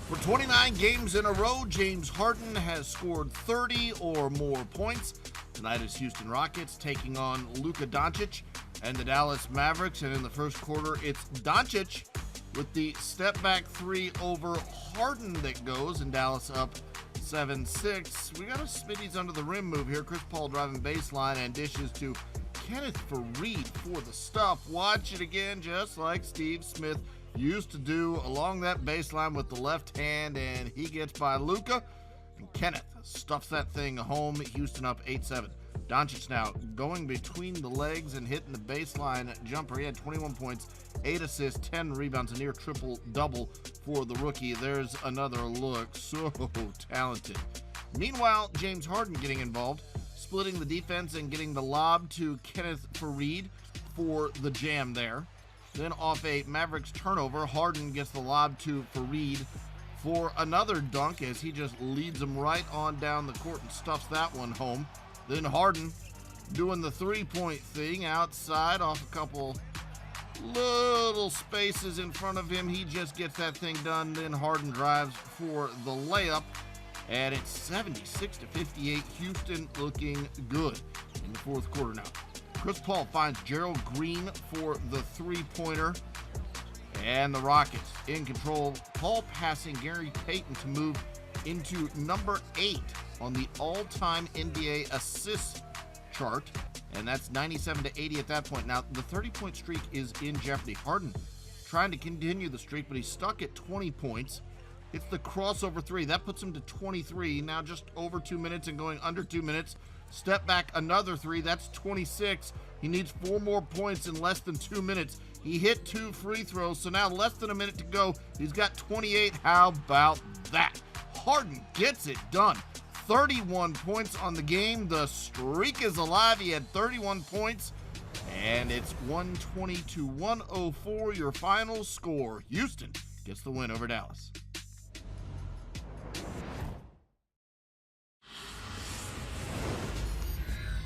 For 29 games in a row, James Harden has scored 30 or more points. Tonight is Houston Rockets taking on Luka Doncic and the Dallas Mavericks. And in the first quarter, it's Doncic with the step-back three over Harden that goes, and Dallas up 7-6. We got a Smitty's under the rim move here. Chris Paul driving baseline and dishes to Kenneth Faried for the stuff. Watch it again, just like Steve Smith used to do along that baseline with the left hand, and he gets by Luka, and Kenneth stuffs that thing home. Houston up 8-7. Doncic now going between the legs and hitting the baseline jumper. He had 21 points, 8 assists, 10 rebounds, a near triple-double for the rookie. There's another look. So talented. Meanwhile, James Harden getting involved, splitting the defense and getting the lob to Kenneth Faried for the jam there. Then off a Mavericks turnover, Harden gets the lob to Faried for another dunk as he just leads him right on down the court and stuffs that one home. Then Harden doing the three-point thing outside off a couple little spaces in front of him. He just gets that thing done. Then Harden drives for the layup, and it's 76-58. Houston looking good in the fourth quarter now. Chris Paul finds Gerald Green for the three-pointer, and the Rockets in control. Paul passing Gary Payton to move into number 8 on the all-time NBA assist chart, and that's 97-80 at that point. Now, the 30-point streak is in jeopardy. Harden trying to continue the streak, but he's stuck at 20 points. It's the crossover three. That puts him to 23. Now just over 2 minutes and going under 2 minutes. Step back, another three. That's 26. He needs 4 more points in less than 2 minutes. He hit 2 free throws, so now less than a minute to go. He's got 28. How about that? Harden gets it done. 31 points on the game. The streak is alive. He had 31 points, and it's 120-104, your final score. Houston gets the win over Dallas.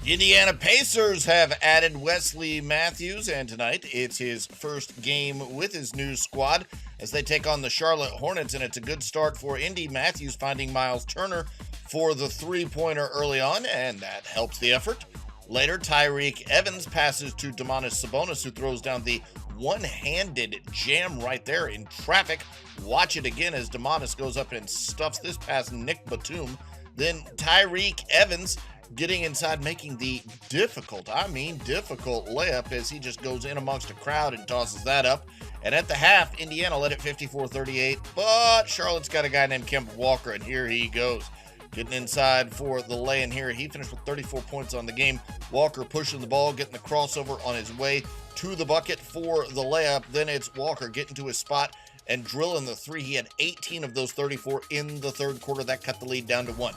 Indiana Pacers have added Wesley Matthews, and tonight it's his first game with his new squad as they take on the Charlotte Hornets, and it's a good start for Indy. Matthews finding Miles Turner for the three-pointer early on, and that helps the effort. Later, Tyreke Evans passes to Domantas Sabonis, who throws down the one-handed jam right there in traffic. Watch it again as Domantas goes up and stuffs this past Nick Batum. Then Tyreke Evans getting inside, making the difficult layup as he just goes in amongst a crowd and tosses that up. And at the half, Indiana led it 54-38, but Charlotte's got a guy named Kemba Walker, and here he goes. Getting inside for the lay-in here. He finished with 34 points on the game. Walker pushing the ball, getting the crossover on his way to the bucket for the layup. Then it's Walker getting to his spot and drilling the three. He had 18 of those 34 in the third quarter. That cut the lead down to 1.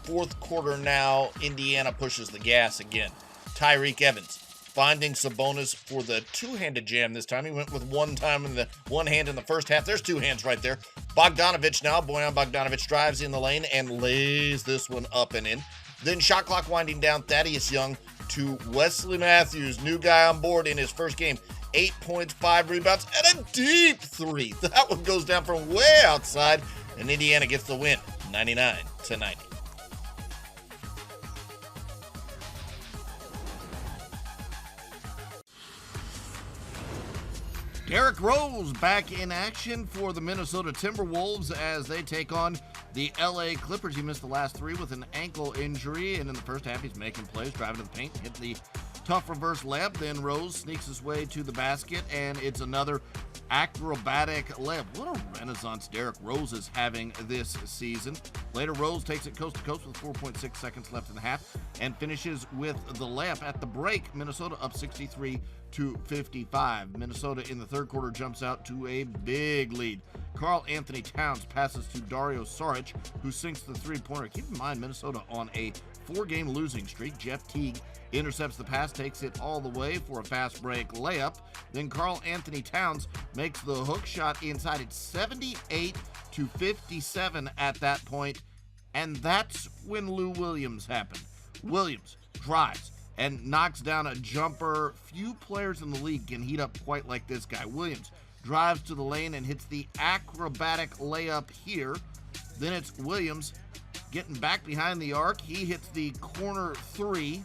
Fourth quarter now, Indiana pushes the gas again. Tyreke Evans finding Sabonis for the two-handed jam this time. He went with one hand in the first half. There's 2 hands right there. Bogdanovic now. Bojan Bogdanovic drives in the lane and lays this one up and in. Then shot clock winding down. Thaddeus Young to Wesley Matthews, new guy on board in his first game. 8 points, 5 rebounds, and a deep three. That one goes down from way outside, and Indiana gets the win, 99-90. Derrick Rose back in action for the Minnesota Timberwolves as they take on the LA Clippers. He missed the last 3 with an ankle injury, and in the first half he's making plays, driving to the paint, hit the tough reverse layup. Then Rose sneaks his way to the basket, and it's another acrobatic layup. What a renaissance Derrick Rose is having this season. Later, Rose takes it coast to coast with 4.6 seconds left in the half and finishes with the layup. At the break, Minnesota up 63-55. Minnesota in the third quarter jumps out to a big lead. Karl Anthony Towns passes to Dario Saric, who sinks the three-pointer. Keep in mind, Minnesota on a 4-game losing streak. Jeff Teague intercepts the pass, takes it all the way for a fast break layup. Then Karl Anthony Towns makes the hook shot inside. It's 78-57 at that point, and that's when Lou Williams happened. Williams drives and knocks down a jumper. Few players in the league can heat up quite like this guy. Williams drives to the lane and hits the acrobatic layup here. Then it's Williams getting back behind the arc. He hits the corner three.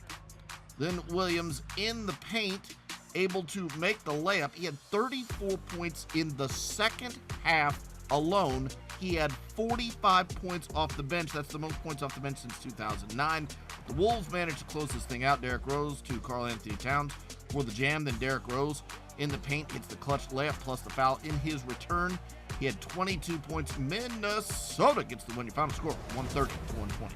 Then Williams in the paint, able to make the layup. He had 34 points in the second half alone. He had 45 points off the bench. That's the most points off the bench since 2009. The Wolves managed to close this thing out. Derrick Rose to Karl-Anthony Towns for the jam. Then Derrick Rose in the paint hits the clutch layup plus the foul in his return. He had 22 points. Minnesota gets the win. Your final score, 130 to 120.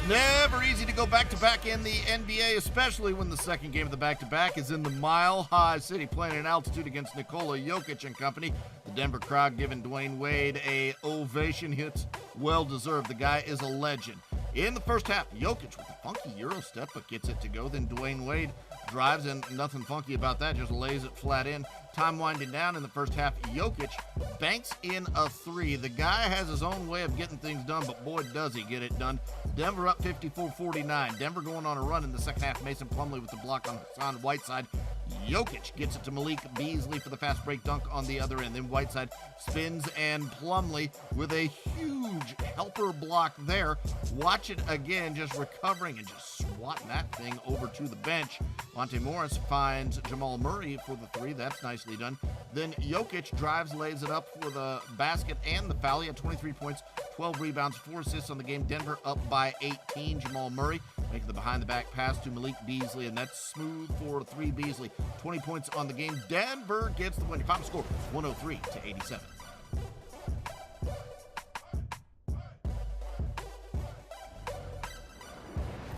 Never easy to go back-to-back in the NBA, especially when the second game of the back-to-back is in the Mile High City, playing at altitude against Nikola Jokic and company. The Denver crowd giving Dwayne Wade a ovation. Hits well-deserved. The guy is a legend. In the first half, Jokic with a funky Euro step, but gets it to go. Then Dwayne Wade drives, and nothing funky about that, just lays it flat in. Time winding down in the first half, Jokic banks in a three. The guy has his own way of getting things done, but boy, does he get it done. Denver up 54-49. Denver going on a run in the second half. Mason Plumlee with the block on Hassan Whiteside. Jokic gets it to Malik Beasley for the fast break dunk on the other end. Then Whiteside spins, and Plumlee with a huge helper block there. Watch it again, just recovering and just swatting that thing over to the bench. Monte Morris finds Jamal Murray for the three. That's nicely done. Then Jokic drives, lays it up for the basket and the foul. He had 23 points, 12 rebounds, 4 assists on the game. Denver up by 18. Jamal Murray making the behind-the-back pass to Malik Beasley, and that's smooth for three. Beasley, 20 points on the game. Denver gets the win. Your final score, 103 to 87.